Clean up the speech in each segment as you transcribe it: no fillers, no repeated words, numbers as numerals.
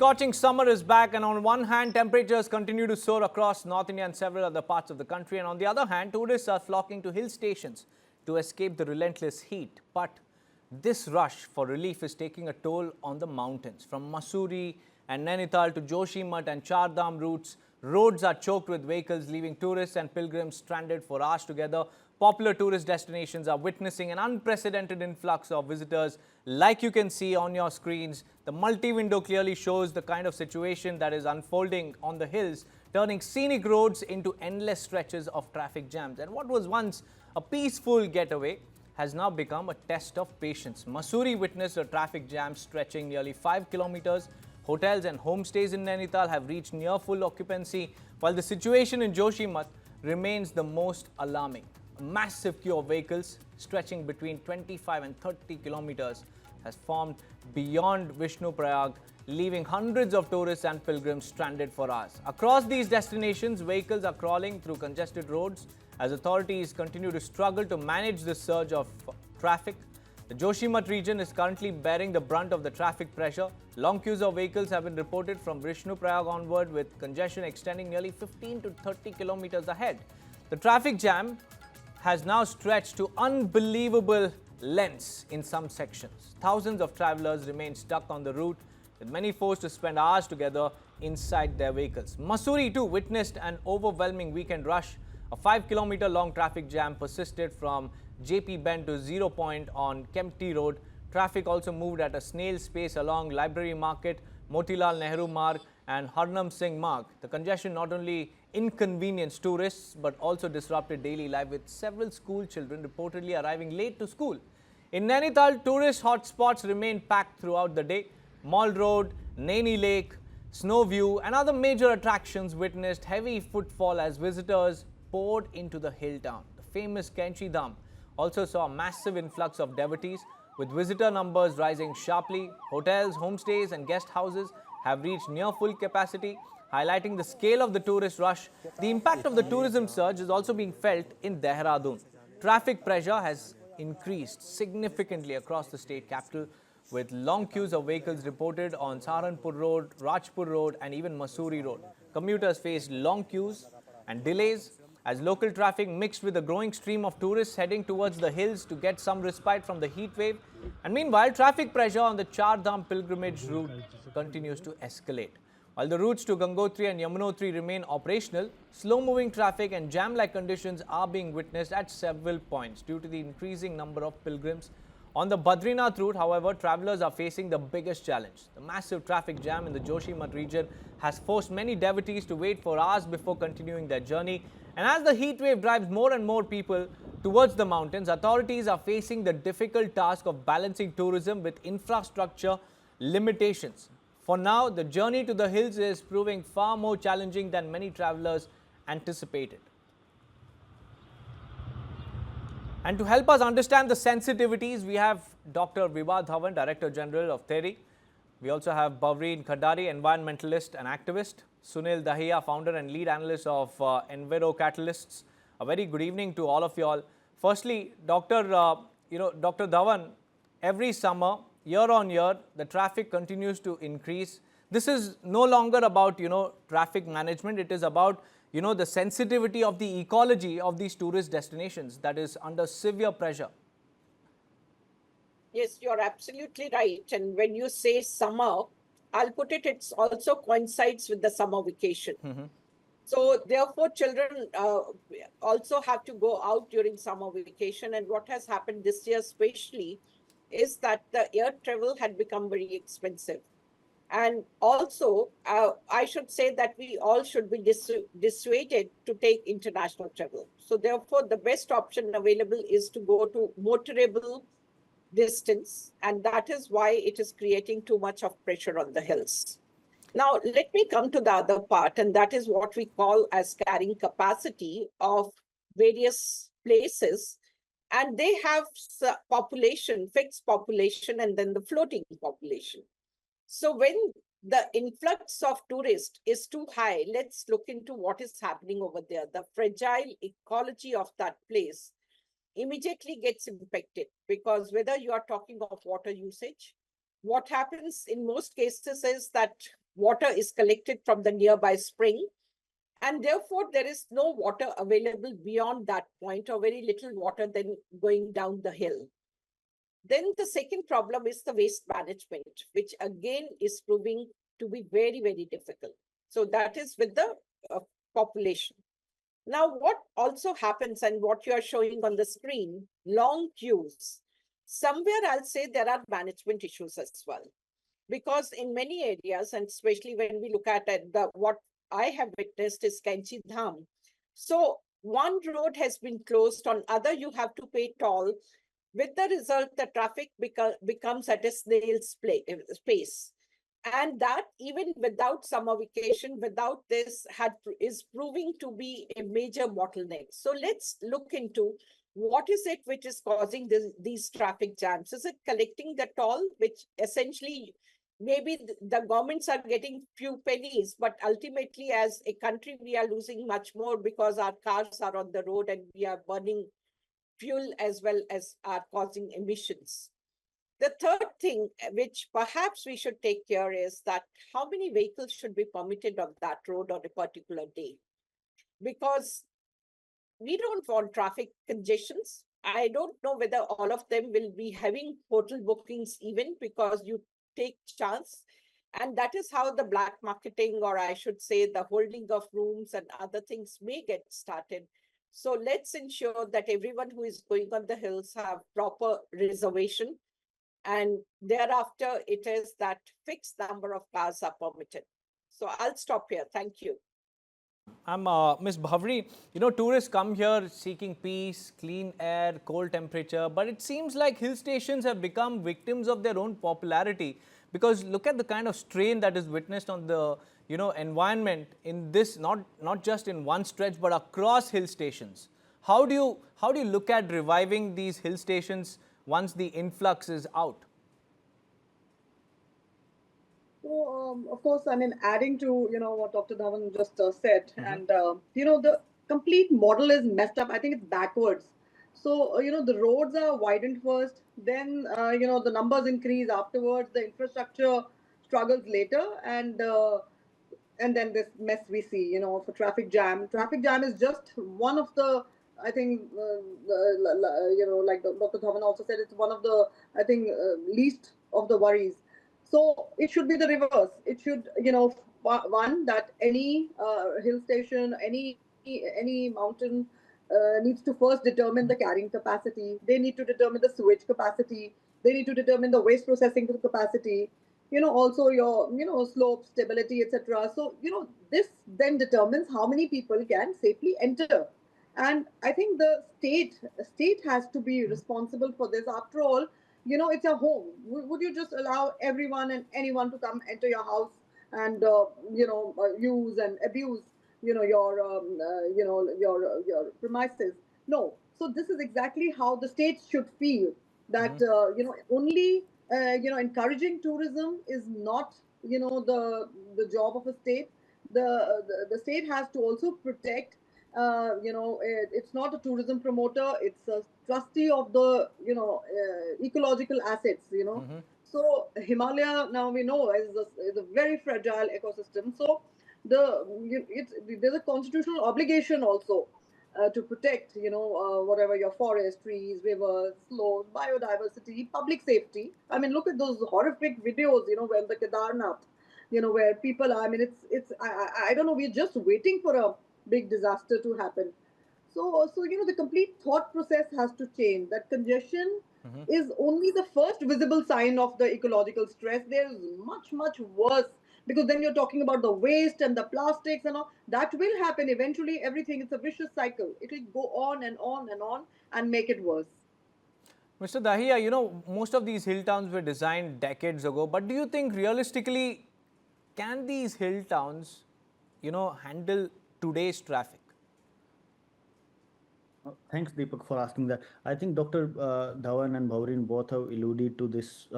scorching summer is back, and on one hand, temperatures continue to soar across North India and several other parts of the country, and on the other hand, tourists are flocking to hill stations to escape the relentless heat. But this rush for relief is taking a toll on the mountains. From Mussoorie and Nainital to Joshimath and Char Dham routes, roads are choked with vehicles, leaving tourists and pilgrims stranded for hours together. Popular tourist destinations are witnessing an unprecedented influx of visitors. Like you can see on your screens, the multi-window clearly shows the kind of situation that is unfolding on the hills, turning scenic roads into endless stretches of traffic jams. And what was once a peaceful getaway has now become a test of patience. Mussoorie witnessed a traffic jam stretching nearly 5 kilometers. Hotels and homestays in Nainital have reached near full occupancy, while the situation in Joshimath remains the most alarming. A massive queue of vehicles stretching between 25 and 30 kilometers has formed beyond Vishnuprayag, leaving hundreds of tourists and pilgrims stranded for hours. Across these destinations, vehicles are crawling through congested roads as authorities continue to struggle to manage the surge of traffic. The Joshimath region is currently bearing the brunt of the traffic pressure. Long queues of vehicles have been reported from Vishnuprayag onward, with congestion extending nearly 15 to 30 kilometers ahead. The traffic jam has now stretched to unbelievable lengths in some sections. Thousands of travelers remain stuck on the route, with many forced to spend hours together inside their vehicles. Mussoorie too witnessed an overwhelming weekend rush. A 5-kilometer-long traffic jam persisted from JP Bend to Zero Point on Kempty Road. Traffic also moved at a snail's pace along Library Market, Motilal Nehru Marg and Harnam Singh Marg. The congestion not only inconvenienced tourists but also disrupted daily life, with several school children reportedly arriving late to school. In Nainital, tourist hotspots remained packed throughout the day. Mall Road, Naini Lake, Snow View and other major attractions witnessed heavy footfall as visitors poured into the hill town. The famous Kempty Road also saw a massive influx of devotees, with visitor numbers rising sharply. Hotels, homestays and guest houses have reached near full capacity, highlighting the scale of the tourist rush. The impact of the tourism surge is also being felt in Dehradun. Traffic pressure has increased significantly across the state capital, with long queues of vehicles reported on Saharanpur Road, Rajpur Road and even Mussoorie Road. Commuters faced long queues and delays as local traffic mixed with a growing stream of tourists heading towards the hills to get some respite from the heat wave. And meanwhile, traffic pressure on the Char Dham pilgrimage route continues to escalate. While the routes to Gangotri and Yamunotri remain operational, slow-moving traffic and jam-like conditions are being witnessed at several points due to the increasing number of pilgrims. On the Badrinath route, however, travelers are facing the biggest challenge. The massive traffic jam in the Joshimath region has forced many devotees to wait for hours before continuing their journey. And as the heat wave drives more and more people towards the mountains, authorities are facing the difficult task of balancing tourism with infrastructure limitations. For now, the journey to the hills is proving far more challenging than many travelers anticipated. And to help us understand the sensitivities, we have Dr. Vibha Dhawan, Director General of TERI. We also have Bavreen Khadari, environmentalist and activist. Sunil Dahiya, founder and lead analyst of Enviro Catalysts. A very good evening to all of you all. Firstly, Dr. Dhawan, every summer, year on year, the traffic continues to increase. This is no longer about, traffic management. It is about, the sensitivity of the ecology of these tourist destinations that is under severe pressure. Yes, you're absolutely right. And when you say summer, I'll put it, it's also coincides with the summer vacation. So therefore, children also have to go out during summer vacation. And what has happened this year especially is that the air travel had become very expensive. And also, I should say that we all should be dissuaded to take international travel. So therefore, the best option available is to go to motorable distance, and that is why it is creating too much of pressure on the hills. Now, let me come to the other part, and that is what we call as carrying capacity of various places. And they have population, fixed population, and then the floating population. So when the influx of tourists is too high, let's look into what is happening over there. The fragile ecology of that place immediately gets impacted, because whether you are talking of water usage, what happens in most cases is that water is collected from the nearby spring. And therefore, there is no water available beyond that point, or very little water then going down the hill. Then the second problem is the waste management, which again is proving to be very, very difficult. So that is with the population. Now, what also happens, and what you are showing on the screen, long queues. Somewhere I'll say there are management issues as well. Because in many areas, and especially when we look at what I have witnessed is Kainchi Dham. So one road has been closed, on other you have to pay toll, with the result the traffic becomes at a snail's pace. And that, even without summer vacation, without this, is proving to be a major bottleneck. So let's look into what is it which is causing these traffic jams. Is it collecting the toll, which essentially maybe the governments are getting few pennies, but ultimately as a country, we are losing much more because our cars are on the road and we are burning fuel as well as are causing emissions. The third thing which perhaps we should take care is that how many vehicles should be permitted on that road on a particular day? Because we don't want traffic congestions. I don't know whether all of them will be having hotel bookings even, because you take chance. And that is how the black marketing, or I should say the holding of rooms and other things, may get started. So let's ensure that everyone who is going on the hills have proper reservation. And thereafter, it is that fixed number of cars are permitted. So I'll stop here. Thank you. I'm Ms. Bhavri. Tourists come here seeking peace, clean air, cold temperature, but it seems like hill stations have become victims of their own popularity, because look at the kind of strain that is witnessed on the environment in this, not just in one stretch but across hill stations. How do you look at reviving these hill stations once the influx is out? So, of course, I mean, adding to, what Dr. Dhawan just said, and, the complete model is messed up. I think it's backwards. So, the roads are widened first, then, the numbers increase afterwards, the infrastructure struggles later, and then this mess we see, for traffic jam. Traffic jam is just one of the, I think, like Dr. Dhawan also said, it's one of the, I think, least of the worries. So it should be the reverse. It should, one, that any hill station, any mountain needs to first determine the carrying capacity. They need to determine the sewage capacity. They need to determine the waste processing capacity. Also your, slope, stability, etc. So, this then determines how many people can safely enter. And I think the state has to be responsible for this. After all, it's a home. Would you just allow everyone and anyone to come enter your house and, use and abuse, your premises? No. So this is exactly how the state should feel, that, only, encouraging tourism is not, the job of a state. The state has to also protect, it's not a tourism promoter, it's a trustee of the, ecological assets, So Himalaya, now we know, is a very fragile ecosystem. So there's a constitutional obligation also to protect, whatever your forest, trees, rivers, slopes, biodiversity, public safety. I mean, look at those horrific videos, where the Kedarnath, where people are, I mean, I don't know, we're just waiting for a big disaster to happen. So, the complete thought process has to change. That congestion is only the first visible sign of the ecological stress. There's much, much worse, because then you're talking about the waste and the plastics and all. That will happen eventually. Everything, it's a vicious cycle. It will go on and on and on and make it worse. Mr. Dahiya, most of these hill towns were designed decades ago, but do you think realistically, can these hill towns, handle today's traffic? Thanks, Deepak, for asking that. I think Dr. Dhawan and Bhavrin both have alluded to this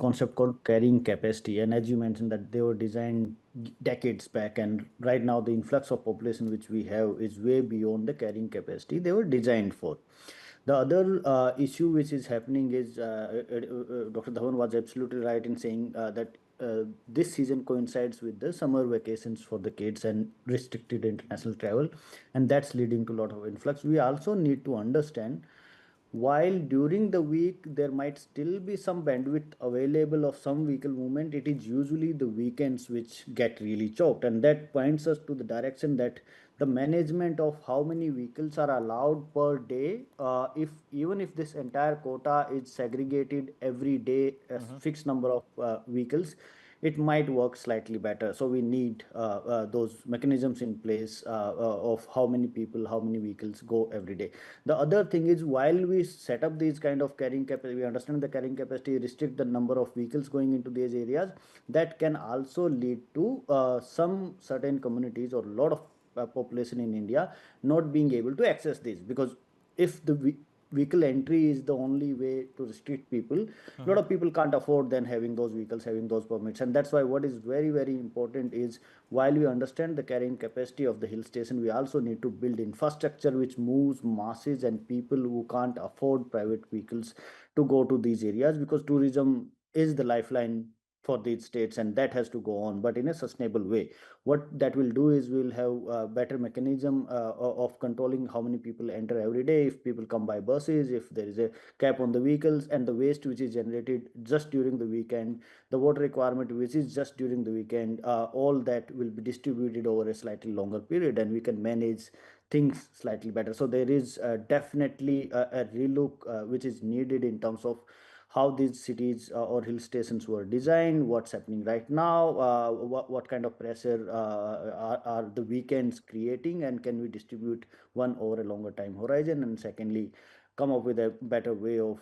concept called carrying capacity. And as you mentioned, that they were designed decades back, and right now the influx of population which we have is way beyond the carrying capacity they were designed for. The other issue which is happening is Dr. Dhawan was absolutely right in saying that this season coincides with the summer vacations for the kids and restricted international travel, and that's leading to a lot of influx. We also need to understand, while during the week there might still be some bandwidth available of some vehicle movement, it is usually the weekends which get really choked, and that points us to the direction that the management of how many vehicles are allowed per day, if even if this entire quota is segregated every day, a fixed number of vehicles, it might work slightly better. So we need those mechanisms in place of how many people, how many vehicles go every day. The other thing is, while we set up these kind of carrying capacity, we understand the carrying capacity restrict the number of vehicles going into these areas. That can also lead to some certain communities or a lot of population in India not being able to access these, because if the vehicle entry is the only way to restrict people, a lot of people can't afford then having those vehicles, having those permits. And that's why what is very, very important is, while we understand the carrying capacity of the hill station, we also need to build infrastructure which moves masses and people who can't afford private vehicles to go to these areas, because tourism is the lifeline for these states, and that has to go on, but in a sustainable way. What that will do is, we'll have a better mechanism of controlling how many people enter every day, if people come by buses, if there is a cap on the vehicles, and the waste which is generated just during the weekend, the water requirement which is just during the weekend, all that will be distributed over a slightly longer period, and we can manage things slightly better. So there is definitely a relook which is needed in terms of how these cities or hill stations were designed, what's happening right now, what kind of pressure are the weekends creating, and can we distribute one over a longer time horizon, and secondly, come up with a better way of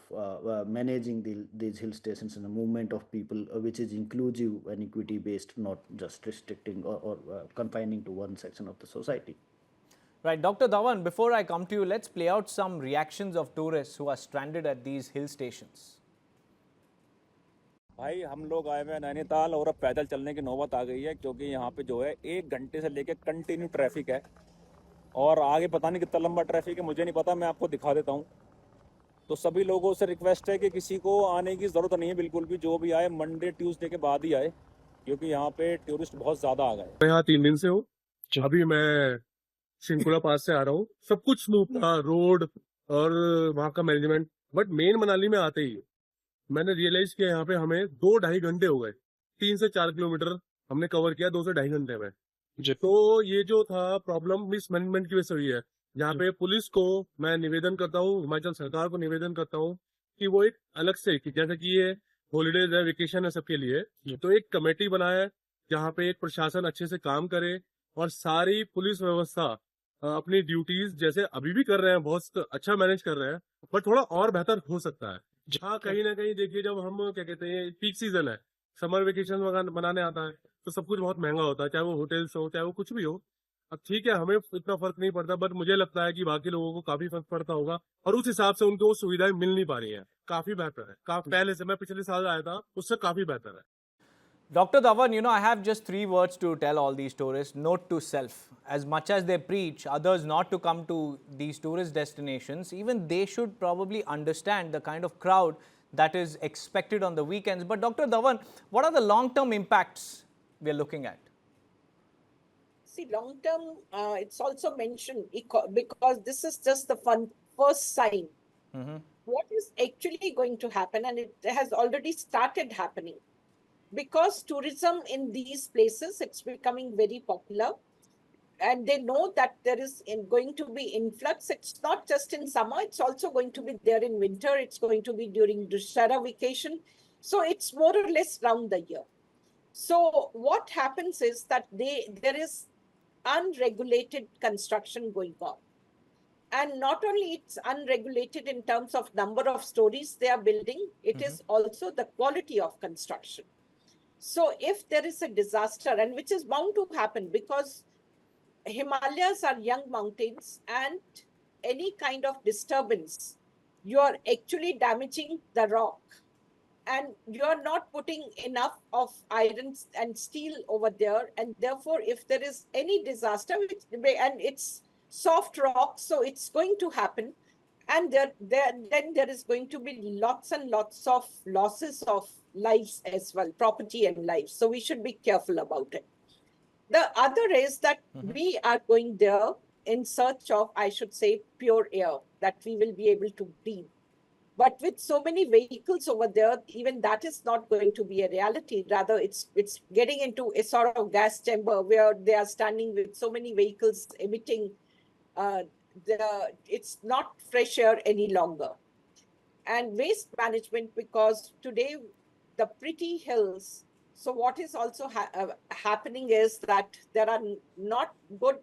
managing these hill stations and the movement of people, which is inclusive and equity based, not just restricting or confining to one section of the society. Right, Dr. Dhawan, before I come to you, let's play out some reactions of tourists who are stranded at these hill stations. भाई हम लोग आए हुए हैं नैनीताल और अब पैदल चलने की नौबत आ गई है, क्योंकि यहाँ पे जो है 1 घंटे से लेके कंटिन्यू ट्रैफिक है और आगे पता नहीं कितना लंबा ट्रैफिक है, मुझे नहीं पता, मैं आपको दिखा देता हूँ। तो सभी लोगों से रिक्वेस्ट है कि किसी को आने की ज़रूरत नहीं है बिल्कुल भी, जो भी आए मंडे ट्यूसडे के बाद ही आए, क्योंकि यहाँ पे टूरिस्ट बहुत ज़्यादा आ गए। मैं यहाँ 3 दिन से हूँ, अभी मैं शिंकुला पास से आ रहा हूँ। सब कुछ स्मूथ था, रोड और वहाँ का मैनेजमेंट, बट मेन मनाली में आते ही मैंने रियलाइज किया यहाँ पे हमें 2-2.5 घंटे हो गए। 3 से 4 किलोमीटर हमने कवर किया 2 से 2.5 घंटे में। तो ये जो था प्रॉब्लम मिस मैनेजमेंट की वजह से हुई है। यहाँ पे पुलिस को मैं निवेदन करता हूँ, हिमाचल सरकार को निवेदन करता हूँ कि वो एक अलग से, कि जैसे कि ये हॉलीडेज है, वेकेशन है सबके लिए, तो एक कमेटी बनाए जहाँ पे एक प्रशासन अच्छे से काम करे और सारी पुलिस व्यवस्था अपनी ड्यूटीज जैसे अभी भी कर रहे हैं, बहुत अच्छा मैनेज कर रहे हैं, पर थोड़ा और बेहतर हो सकता है। हाँ, कहीं ना कहीं देखिए, जब हम क्या कहते हैं पीक सीजन है, समर वेकेशन मनाने आता है, तो सब कुछ बहुत महंगा होता है, चाहे वो होटल्स हो, चाहे वो कुछ भी हो। अब ठीक है, हमें इतना फर्क नहीं पड़ता, बट मुझे लगता है कि बाकी लोगों को काफी फर्क पड़ता होगा और उस हिसाब से उनको सुविधाएं मिल नहीं पा रही हैं। काफी बेहतर है, पहले से, मैं पिछले साल आया था, उससे काफी बेहतर है। Dr. Dhawan, I have just 3 words to tell all these tourists. Note to self. As much as they preach others not to come to these tourist destinations, even they should probably understand the kind of crowd that is expected on the weekends. But Dr. Dhawan, what are the long-term impacts we are looking at? See, long-term, it's also mentioned because this is just the first sign. What is actually going to happen, and it has already started happening. Because tourism in these places, it's becoming very popular, and they know that there is going to be influx. It's not just in summer, it's also going to be there in winter, it's going to be during Dussehra vacation. So it's more or less round the year. So what happens is that there is unregulated construction going on. And not only it's unregulated in terms of number of stories they are building, it is also the quality of construction. So if there is a disaster, and which is bound to happen because Himalayas are young mountains, and any kind of disturbance, you are actually damaging the rock, and you are not putting enough of iron and steel over there. And therefore, if there is any disaster, and it's soft rock, so it's going to happen. And then there is going to be lots and lots of losses of lives as well, property and lives. So we should be careful about it. The other is that we are going there in search of, I should say, pure air that we will be able to breathe. But with so many vehicles over there, even that is not going to be a reality. Rather, it's getting into a sort of gas chamber where they are standing with so many vehicles emitting. It's not fresh air any longer. And waste management, because today the pretty hills. So what is also happening is that there are not good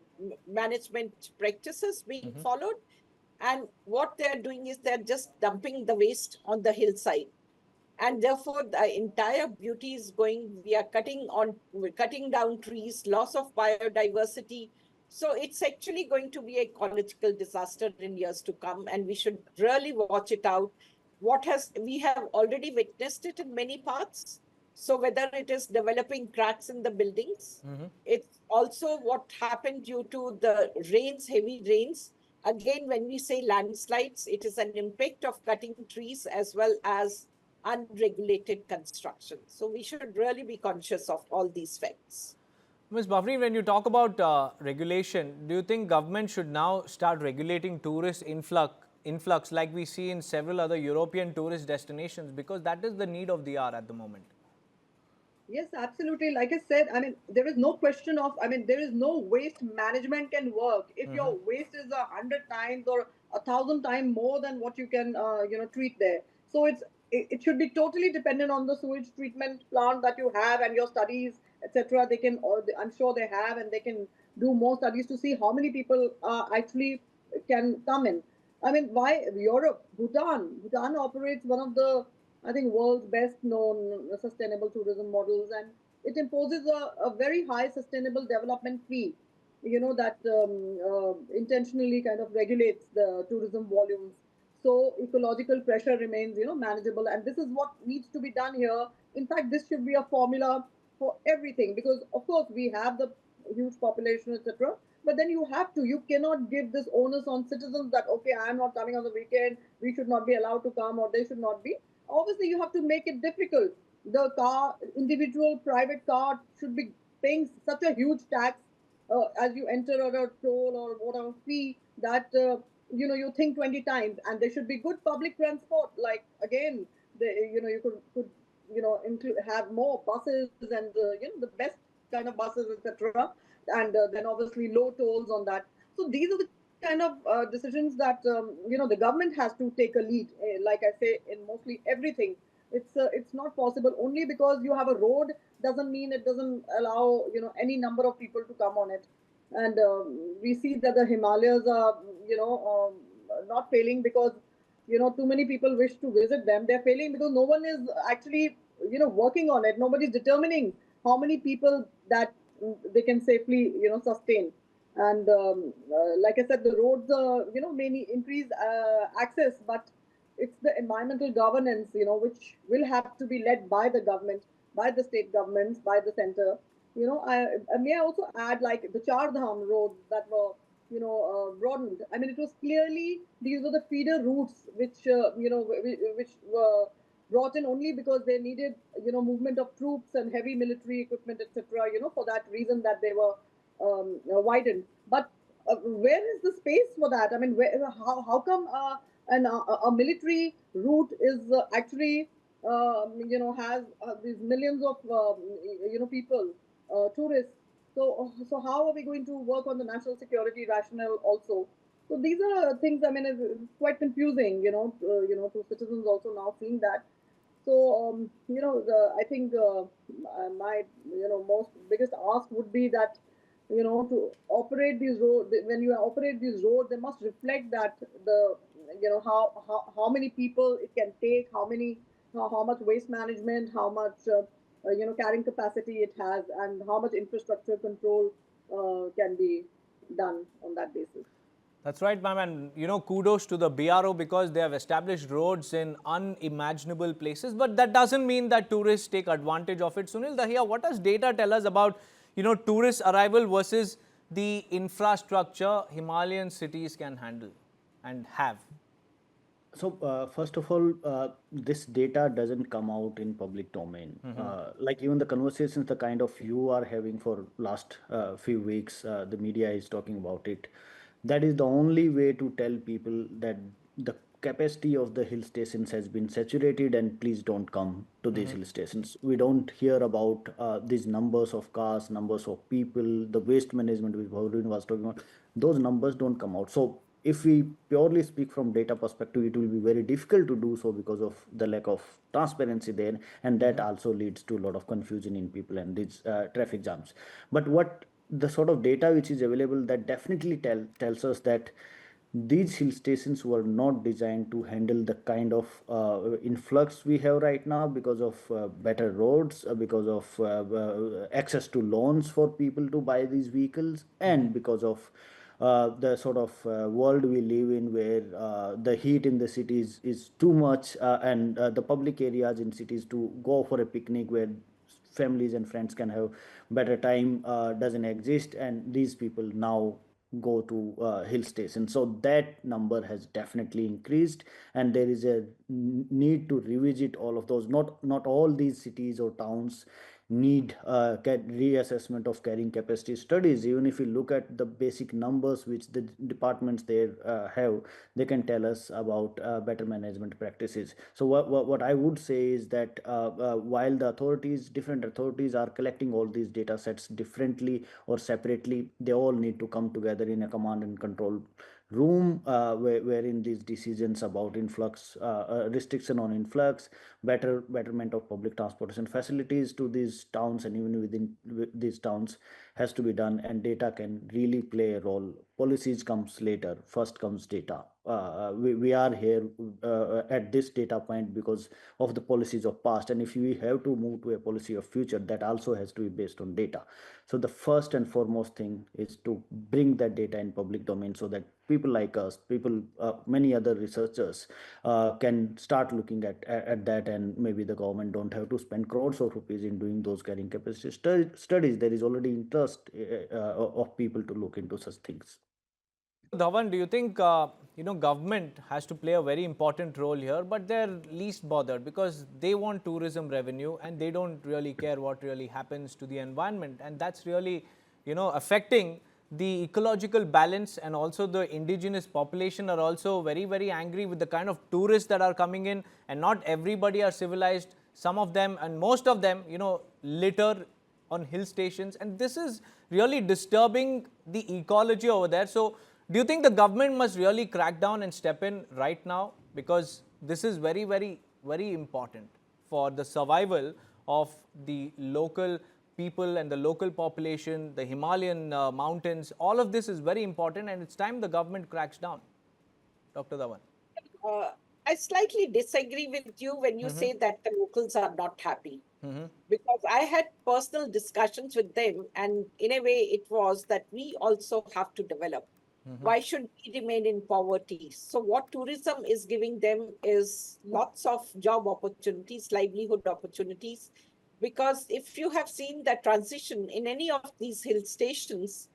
management practices being followed. And what they're doing is they're just dumping the waste on the hillside. And therefore, the entire beauty is going, we're cutting down trees, loss of biodiversity. So it's actually going to be an ecological disaster in years to come. And we should really watch it out. We have already witnessed it in many parts. So whether it is developing cracks in the buildings, it's also what happened due to the rains, heavy rains. Again, when we say landslides, it is an impact of cutting trees as well as unregulated construction. So we should really be conscious of all these facts. Ms. Bhavri, when you talk about regulation, do you think government should now start regulating tourist influx like we see in several other European tourist destinations? Because that is the need of the hour at the moment. Yes, absolutely. Like I said, I mean, there is no question of, I mean, there is no waste management can work if your waste is 100 times or 1,000 times more than what you can, treat there. So it should be totally dependent on the sewage treatment plant that you have and your studies, etc. They can, I'm sure they have, and they can do more studies to see how many people actually can come in. I mean, why Europe, Bhutan operates one of the, I think, world's best known sustainable tourism models, and it imposes a very high sustainable development fee, that intentionally kind of regulates the tourism volumes. So ecological pressure remains, manageable. And this is what needs to be done here. In fact, this should be a formula for everything, because of course we have the huge population, etc. But then you cannot give this onus on citizens that, okay, I am not coming on the weekend, we should not be allowed to come, or they should not be. Obviously, you have to make it difficult. The individual private car should be paying such a huge tax as you enter, or a toll or whatever fee, that you think 20 times. And there should be good public transport. Like, again, you could have more buses, and the best kind of buses, etc. And then obviously low tolls on that. So these are the kind of decisions that the government has to take a lead. Like I say, in mostly everything, it's not possible. Only because you have a road doesn't mean it doesn't allow any number of people to come on it. And we see that the Himalayas are not failing because too many people wish to visit them. They're failing because no one is actually working on it. Nobody's determining how many people that they can safely sustain. And like I said, the roads may increase access, but it's the environmental governance which will have to be led by the government, by the state governments, by the center. May I also add, like the Char Dham roads that were broadened. I mean, it was clearly, these were the feeder routes which which were brought in only because they needed movement of troops and heavy military equipment, etc. For that reason that they were widened. But where is the space for that? I mean, how come a military route is actually has these millions of people, tourists? So how are we going to work on the national security rationale also? So these are things. I mean, it's quite confusing, to citizens also now seeing that. So I think my most biggest ask would be that to operate these roads, when you operate these roads, they must reflect that the how many people it can take, how much waste management, how much carrying capacity it has, and how much infrastructure control can be done on that basis. That's right, ma'am. And, kudos to the BRO because they have established roads in unimaginable places. But that doesn't mean that tourists take advantage of it. Sunil Dahiya, what does data tell us about, tourist arrival versus the infrastructure Himalayan cities can handle and have? So, first of all, this data doesn't come out in public domain. Like even the conversations, the kind of you are having for last few weeks, the media is talking about it. That is the only way to tell people that the capacity of the hill stations has been saturated and please don't come to these hill stations. We don't hear about these numbers of cars, numbers of people, the waste management which Bhavin was talking about. Those numbers don't come out. So if we purely speak from data perspective, it will be very difficult to do so because of the lack of transparency there, and that also leads to a lot of confusion in people and these traffic jams. But what the sort of data which is available, that definitely tells us that these hill stations were not designed to handle the kind of influx we have right now because of better roads, because of access to loans for people to buy these vehicles, and because of the sort of world we live in where the heat in the cities is too much, and the public areas in cities to go for a picnic where families and friends can have better time doesn't exist, and these people now go to hill station. So that number has definitely increased, and there is a need to revisit all of those. Not all these cities or towns need reassessment of carrying capacity studies. Even if you look at the basic numbers which the departments there have, they can tell us about better management practices. So what I would say is that while the different authorities are collecting all these data sets differently or separately, they all need to come together in a command and control room wherein these decisions about influx, restriction on influx, betterment of public transportation facilities to these towns and even within these towns has to be done, and data can really play a role. Policies comes later, first comes data. We are here at this data point because of the policies of past, and if we have to move to a policy of future, that also has to be based on data. So the first and foremost thing is to bring that data in public domain so that people like us, many other researchers can start looking at that, and maybe the government don't have to spend crores of rupees in doing those carrying capacity studies. There is already interest of people to look into such things. Dhawan, do you think government has to play a very important role here, but they're least bothered because they want tourism revenue and they don't really care what really happens to the environment, and that's really affecting the ecological balance, and also the indigenous population are also very angry with the kind of tourists that are coming in, and not everybody are civilized. Some of them and most of them litter on hill stations, and this is really disturbing the ecology over there. So do you think the government must really crack down and step in right now, because this is very important for the survival of the local people and the local population, the Himalayan mountains? All of this is very important, and it's time the government cracks down. Dr. Dhawan. I slightly disagree with you when you say that the locals are not happy. Because I had personal discussions with them, and in a way it was that we also have to develop. Why should we remain in poverty? So what tourism is giving them is lots of job opportunities, livelihood opportunities. Because if you have seen the transition in any of these hill stations,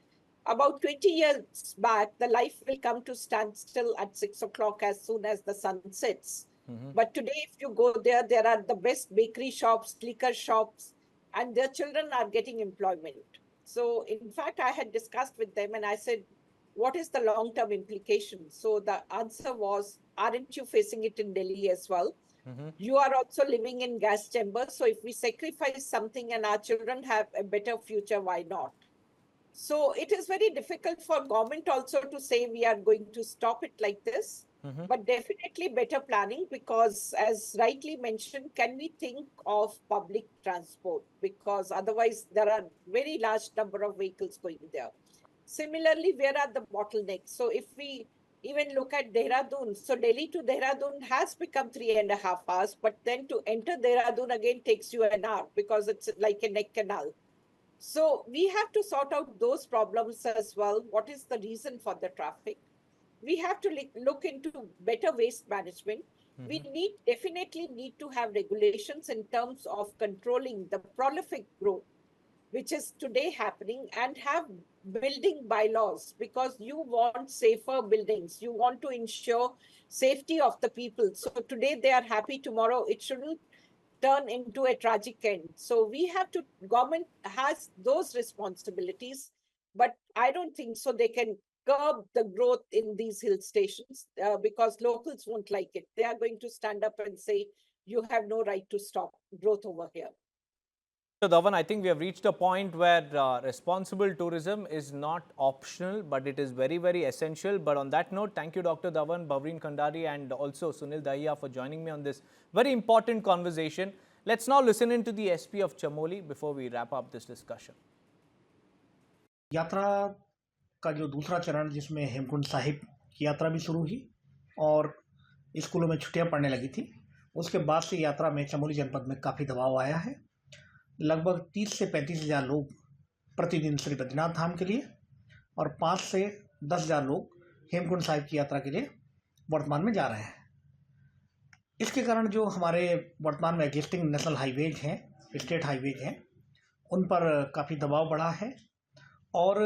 about 20 years back, the life will come to standstill at 6 o'clock as soon as the sun sets. But today, if you go there, there are the best bakery shops, liquor shops, and their children are getting employment. So in fact, I had discussed with them and I said, what is the long-term implication? So the answer was, aren't you facing it in Delhi as well? You are also living in gas chambers. So if we sacrifice something and our children have a better future, why not? So it is very difficult for government also to say we are going to stop it like this, but definitely better planning, because as rightly mentioned, can we think of public transport? Because otherwise there are very large number of vehicles going there. Similarly, where are the bottlenecks? So if we even look at Dehradun, so Delhi to Dehradun has become 3.5 hours, but then to enter Dehradun again takes you an hour because it's like a neck canal. So we have to sort out those problems as well. What is the reason for the traffic? We have to look into better waste management. We definitely need to have regulations in terms of controlling the prolific growth. which is today happening, and have building bylaws, because you want safer buildings. You want to ensure safety of the people. So today they are happy, tomorrow it shouldn't turn into a tragic end. So we have to, government has those responsibilities, but I don't think so they can curb the growth in these hill stations because locals won't like it. They are going to stand up and say, you have no right to stop growth over here. So, Dhawan, I think we have reached a point where responsible tourism is not optional, but it is very, very essential. But on that note, thank you, Dr. Dhawan, Bhavreen Kandari, and also Sunil Dahiya for joining me on this very important conversation. Let's now listen into the SP of Chamoli before we wrap up this discussion. यात्रा का जो दूसरा चरण, जिसमें हेमकुंड साहिब की यात्रा भी शुरू हुई और स्कूलों में छुट्टियां पड़ने लगी थी, उसके बाद से यात्रा में चमोली जनपद में काफ़ी दबाव आया है। लगभग 30 से 35 हज़ार लोग प्रतिदिन श्री बद्रीनाथ धाम के लिए और 5 से 10 हज़ार लोग हेमकुंड साहिब की यात्रा के लिए वर्तमान में जा रहे हैं। इसके कारण जो हमारे वर्तमान में एग्जिस्टिंग नेशनल हाईवेज हैं, स्टेट हाईवेज हैं, उन पर काफ़ी दबाव बढ़ा है और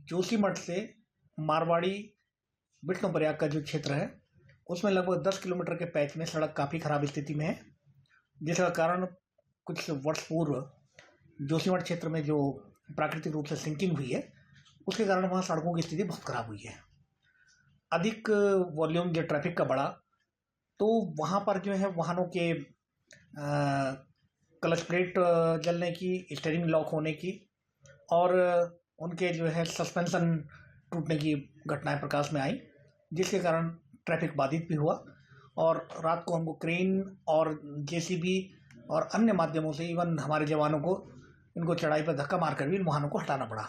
जोशीमठ से मारवाड़ी विष्णुप्रयाग का जो क्षेत्र है, उसमें लगभग 10 किलोमीटर के पैच में सड़क काफ़ी ख़राब स्थिति में है, जिसका कारण कुछ वर्ष पूर्व जोशीमठ क्षेत्र में जो प्राकृतिक रूप से सिंकिंग हुई है, उसके कारण वहाँ सड़कों की स्थिति बहुत ख़राब हुई है। अधिक वॉल्यूम जो ट्रैफिक का बढ़ा, तो वहाँ पर जो है वाहनों के क्लच प्लेट जलने की, स्टीयरिंग लॉक होने की और उनके जो है सस्पेंशन टूटने की घटनाएं प्रकाश में आई, जिसके कारण ट्रैफिक बाधित भी हुआ और रात को हमको क्रेन और जेसीबी और अन्य माध्यमों से, इवन हमारे जवानों को इनको चढ़ाई पर धक्का मारकर भी इन वाहनों को हटाना पड़ा।